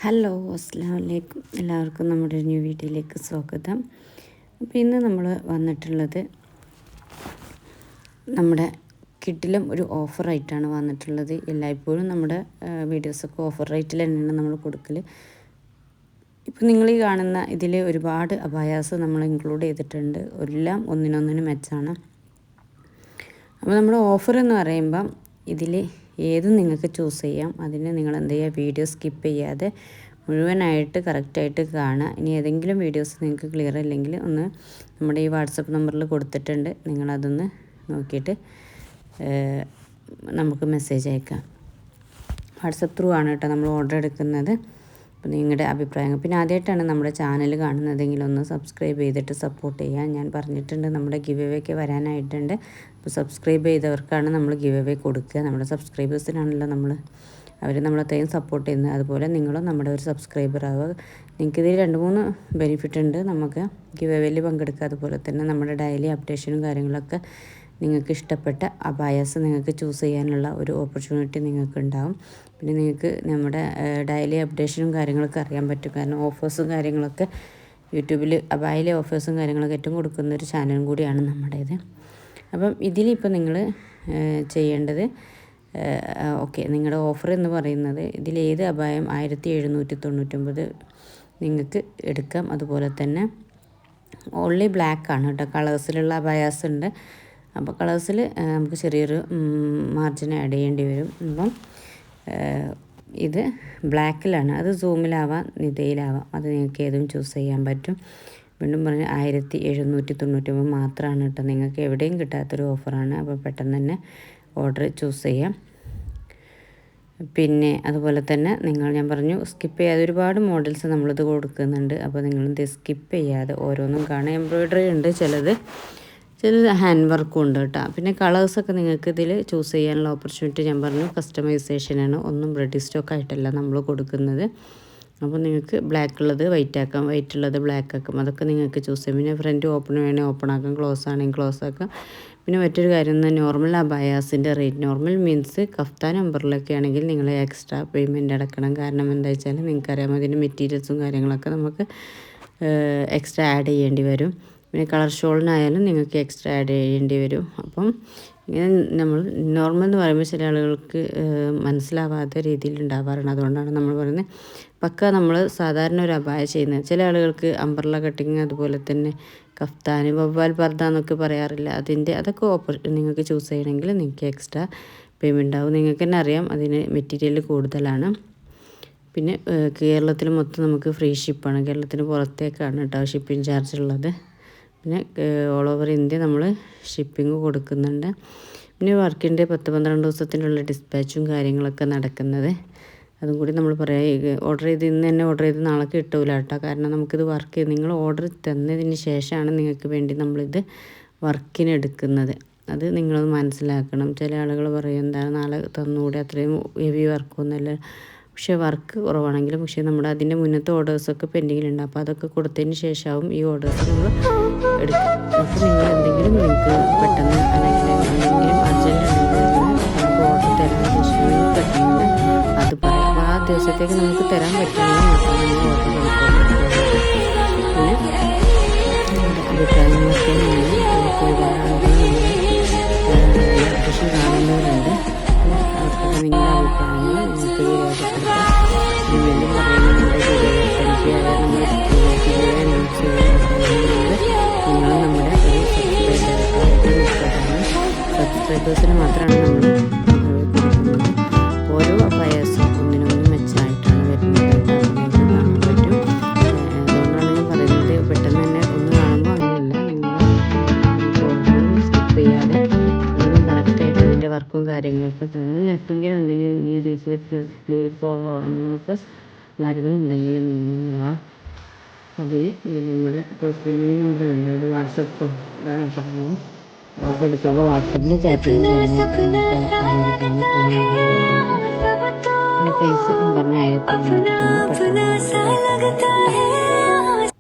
Hello, അസ്സലാമു അലൈക്കും. എല്ലാവർക്കും നമ്മുടെ ന്യൂ വീഡിയോയിലേക്ക് സ്വാഗതം. അപ്പോൾ ഇന്ന് നമ്മൾ വന്നിട്ടുള്ളത് നമ്മുടെ കിഡിലും ഒരു ഓഫറായിട്ടാണ് വന്നിട്ടുള്ളത്. എല്ലായ്പ്പോഴും നമ്മുടെ വീഡിയോസൊക്കെ ഓഫർ റേറ്റിൽ തന്നെയാണ് നമ്മൾ കൊടുക്കൽ. ഇപ്പോൾ നിങ്ങൾ ഈ കാണുന്ന ഇതിൽ ഒരുപാട് അബായാസ് നമ്മൾ ഇൻക്ലൂഡ് ചെയ്തിട്ടുണ്ട്. എല്ലാം ഒന്നിനൊന്നിന് മെച്ചാണ്. അപ്പോൾ നമ്മുടെ ഓഫർ എന്ന് പറയുമ്പം ഇതിൽ ഏതും നിങ്ങൾക്ക് ചൂസ് ചെയ്യാം. അതിന് നിങ്ങൾ എന്ത് ചെയ്യുക, വീഡിയോ സ്കിപ്പ് ചെയ്യാതെ മുഴുവനായിട്ട് കറക്റ്റായിട്ട് കാണുക. ഇനി ഏതെങ്കിലും വീഡിയോസ് നിങ്ങൾക്ക് ക്ലിയർ അല്ലെങ്കിൽ ഒന്ന് നമ്മുടെ ഈ വാട്സപ്പ് നമ്പറിൽ കൊടുത്തിട്ടുണ്ട്, നിങ്ങളതൊന്ന് നോക്കിയിട്ട് നമുക്ക് മെസ്സേജ് അയക്കാം. വാട്സപ്പ് ത്രൂ ആണ് കേട്ടോ നമ്മൾ ഓർഡർ എടുക്കുന്നത്. അപ്പോൾ നിങ്ങളുടെ അഭിപ്രായങ്ങൾ, പിന്നെ ആദ്യമായിട്ടാണ് നമ്മുടെ ചാനൽ കാണുന്നതെങ്കിൽ ഒന്ന് സബ്സ്ക്രൈബ് ചെയ്തിട്ട് സപ്പോർട്ട് ചെയ്യാൻ. ഞാൻ പറഞ്ഞിട്ടുണ്ട് നമ്മുടെ ഗിവ് എവേക്ക് വരാനായിട്ടുണ്ട്. അപ്പോൾ സബ്സ്ക്രൈബ് ചെയ്തവർക്കാണ് നമ്മൾ ഗിവ് എവേ കൊടുക്കുക. നമ്മുടെ സബ്സ്ക്രൈബേഴ്സിനാണല്ലോ അവർ നമ്മളത്രയും സപ്പോർട്ട് ചെയ്യുന്നത്. അതുപോലെ നിങ്ങളും നമ്മുടെ ഒരു സബ്സ്ക്രൈബർ ആവുക. നിങ്ങൾക്കിതിൽ 2-3 ബെനിഫിറ്റ് ഉണ്ട്. നമുക്ക് ഗിവ് എവേയിൽ പങ്കെടുക്കുക. അതുപോലെ തന്നെ നമ്മുടെ ഡെയിലി അപ്ഡേഷനും കാര്യങ്ങളൊക്കെ നിങ്ങൾക്ക് ഇഷ്ടപ്പെട്ട അബായാസ് നിങ്ങൾക്ക് ചൂസ് ചെയ്യാനുള്ള ഒരു ഓപ്പർച്യൂണിറ്റി നിങ്ങൾക്ക് ഉണ്ടാവും. പിന്നെ നിങ്ങൾക്ക് നമ്മുടെ ഡെയിലി അപ്ഡേഷനും കാര്യങ്ങളൊക്കെ അറിയാൻ പറ്റും. കാരണം ഓഫേഴ്സും കാര്യങ്ങളൊക്കെ യൂട്യൂബിൽ അബായിലെ ഓഫേഴ്സും കാര്യങ്ങളൊക്കെ ഏറ്റവും കൊടുക്കുന്ന ഒരു ചാനലും കൂടിയാണ് നമ്മുടേത്. അപ്പം ഇതിലിപ്പോൾ നിങ്ങൾ ചെയ്യേണ്ടത്, ഓക്കെ, നിങ്ങളുടെ ഓഫർ എന്ന് പറയുന്നത് ഇതിലേത് അബായം 1799 നിങ്ങൾക്ക് എടുക്കാം. അതുപോലെ തന്നെ ഓൺലി ബ്ലാക്കാണ് കേട്ടോ. കളേഴ്സിലുള്ള അബായാസ് ഉണ്ട്. അപ്പോൾ കളേഴ്സിൽ നമുക്ക് ചെറിയൊരു മാർജിൻ ആഡ് ചെയ്യേണ്ടി വരും. അപ്പം ഇത് ബ്ലാക്കിലാണ്. അത് സൂമിലാവാം, നിതയിലാവാം. അത് നിങ്ങൾക്ക് ഏതും ചൂസ് ചെയ്യാൻ പറ്റും. വീണ്ടും പറഞ്ഞ് 1799 മാത്രമാണ് കേട്ടോ. നിങ്ങൾക്ക് എവിടെയും കിട്ടാത്തൊരു ഓഫറാണ്. അപ്പോൾ പെട്ടെന്ന് തന്നെ ഓർഡർ ചൂസ് ചെയ്യാം. പിന്നെ അതുപോലെ തന്നെ ഞാൻ പറഞ്ഞു സ്കിപ്പ് ചെയ്യാതെ ഒരുപാട് മോഡൽസ് നമ്മളിത് കൊടുക്കുന്നുണ്ട്. അപ്പോൾ നിങ്ങളിത് സ്കിപ്പ് ചെയ്യാതെ ഓരോന്നും കാണാം. എംബ്രോയ്ഡറി ഉണ്ട്, ചിലത് ഹാൻഡ് വർക്കും ഉണ്ട് കേട്ടോ. പിന്നെ കളേഴ്സൊക്കെ നിങ്ങൾക്ക് ഇതിൽ ചൂസ് ചെയ്യാനുള്ള ഓപ്പർച്യൂണിറ്റി ഞാൻ പറഞ്ഞു കസ്റ്റമൈസേഷനാണ്. ഒന്നും റെഡി സ്റ്റോക്ക് ആയിട്ടല്ല നമ്മൾ കൊടുക്കുന്നത്. അപ്പോൾ നിങ്ങൾക്ക് ബ്ലാക്ക് ഉള്ളത് വൈറ്റ് ആക്കാം, വൈറ്റ് ഉള്ളത് ബ്ലാക്ക് ആക്കാം. അതൊക്കെ നിങ്ങൾക്ക് ചൂസ് ചെയ്യാം. പിന്നെ ഫ്രണ്ട് ഓപ്പൺ വേണമെങ്കിൽ ഓപ്പൺ ആക്കാം, ക്ലോസ് ആണെങ്കിൽ ക്ലോസ് ആക്കാം. പിന്നെ മറ്റൊരു കാര്യം എന്ന് നോർമൽ അബായാസിൻ്റെ റേറ്റ്, നോർമൽ മീൻസ് കഫ്താൻ നമ്പറിലൊക്കെ ആണെങ്കിൽ നിങ്ങൾ എക്സ്ട്രാ പേയ്മെൻറ്റ് അടക്കണം. കാരണം എന്താ വെച്ചാൽ നിങ്ങൾക്കറിയാം അതിൻ്റെ മെറ്റീരിയൽസും കാര്യങ്ങളൊക്കെ നമുക്ക് എക്സ്ട്രാ ആഡ് ചെയ്യേണ്ടി വരും. പിന്നെ കളർ ഷോളിനായാലും നിങ്ങൾക്ക് എക്സ്ട്രാ ആഡ് ചെയ്യേണ്ടി വരും. അപ്പം ഇങ്ങനെ നമ്മൾ നോർമൽ എന്ന് പറയുമ്പോൾ ചില ആളുകൾക്ക് മനസ്സിലാവാത്ത രീതിയിൽ ഉണ്ടാവാറുണ്ട്. അതുകൊണ്ടാണ് നമ്മൾ പറയുന്നത് പക്ക നമ്മൾ സാധാരണ ഒരു അബായ ചെയ്യുന്നത്. ചില ആളുകൾക്ക് അംബ്രല്ല കട്ടിങ്, അതുപോലെ തന്നെ കഫ്താൻ, വവ്വാൽ പർദ്ദ എന്നൊക്കെ പറയാറില്ല. അതൊക്കെ നിങ്ങൾക്ക് ചൂസ് ചെയ്യണമെങ്കിൽ നിങ്ങൾക്ക് എക്സ്ട്രാ പേയ്മെൻ്റ് ആവും. നിങ്ങൾക്ക് തന്നെ അറിയാം അതിന് മെറ്റീരിയൽ കൂടുതലാണ്. പിന്നെ കേരളത്തിൽ മൊത്തം നമുക്ക് ഫ്രീ ഷിപ്പാണ്. കേരളത്തിന് പുറത്തേക്കാണ് കേട്ടോ ഷിപ്പിംഗ് ചാർജ് ഉള്ളത്. പിന്നെ ഓൾ ഓവർ ഇന്ത്യ നമ്മൾ ഷിപ്പിംഗ് കൊടുക്കുന്നുണ്ട്. പിന്നെ വർക്കിൻ്റെ 10-12 ദിവസത്തിനുള്ള ഡിസ്പാച്ചും കാര്യങ്ങളൊക്കെ നടക്കുന്നത്. അതും കൂടി നമ്മൾ പറയാം. ഓർഡർ ചെയ്ത് ഇന്ന് തന്നെ ഓർഡർ ചെയ്ത് നാളെ കിട്ടൂല കേട്ടോ. കാരണം നമുക്കിത് വർക്ക് ചെയ്ത് നിങ്ങൾ ഓർഡർ തന്നതിന് ശേഷമാണ് നിങ്ങൾക്ക് വേണ്ടി നമ്മളിത് വർക്കിന് എടുക്കുന്നത്. അത് നിങ്ങളൊന്ന് മനസ്സിലാക്കണം. ചില ആളുകൾ പറയും എന്താണ് നാളെ തന്നുകൂടെ, അത്രയും ഹെവി വർക്കൊന്നുമല്ല. പക്ഷേ വർക്ക് കുറവാണെങ്കിലും നമ്മുടെ അതിൻ്റെ മുന്നത്തെ ഓർഡേഴ്സൊക്കെ പെൻഡിങ്ങിലുണ്ട്. അപ്പോൾ അതൊക്കെ കൊടുത്തതിന് ശേഷമാവും ഈ ഓർഡേഴ്സ് നമ്മൾ എടുക്കുക. അപ്പോൾ നിങ്ങൾ എന്തെങ്കിലും നിങ്ങൾക്ക് പെട്ടെന്ന് അല്ലെങ്കിൽ എന്തെങ്കിലും അർജൻറ്റ് ഉണ്ടെങ്കിൽ നമുക്ക് ഓർഡർ തരാൻ ഉദ്ദേശിക്കുന്നത് പെട്ടെന്ന് അത് പറയാം. അപ്പോൾ ആ ദിവസത്തേക്ക് നമുക്ക് തരാൻ പറ്റുമെങ്കിൽ മാത്രം നമ്മൾ ഓർഡർ കൺഫേം. പിന്നെ അഭിപ്രായങ്ങളൊക്കെ നമുക്ക് ഒരുപാട് ആളുകൾ നമ്മുടെ അപ്ഡേഷൻ കാണുന്നവരുണ്ട്. അവർക്കൊക്കെ നിങ്ങളുടെ അഭിപ്രായങ്ങൾ നിങ്ങൾക്ക് രേഖപ്പെടുത്താം. വീണ്ടും പറയുന്നത് നിങ്ങൾ നമ്മുടെ ഒരു സബ്സ്ക്രൈബേഴ്സിന് മാത്രമാണ് നമ്മൾ കൊടുക്കുന്നത്. ഓരോ അബായാസും ഒന്നിനൊന്നും മെച്ചമായിട്ടാണ് വരുന്നത്. നിങ്ങൾക്ക് കാണാൻ പറ്റും. അതുകൊണ്ടാണ് ഞാൻ പറയുന്നത് പെട്ടെന്ന് തന്നെ ഒന്ന് കാണുമ്പോൾ അങ്ങനെയല്ല, നിങ്ങൾ സ്കിപ്പ് ചെയ്യാതെ കറക്റ്റായിട്ട് അതിൻ്റെ വർക്കും കാര്യങ്ങളൊക്കെ എപ്പോഴെങ്കിലും എന്തെങ്കിലും ഈ ദിവസമൊക്കെ കാര്യങ്ങളുണ്ടെങ്കിൽ അത് നമ്മുടെ ഒരു വാട്സപ്പ് പറഞ്ഞു എടുക്കുമ്പോൾ വാട്സപ്പിൽ ചാറ്റ് ചെയ്യുന്ന ഫേസ് പറഞ്ഞ 1500 പെട്ടെന്ന്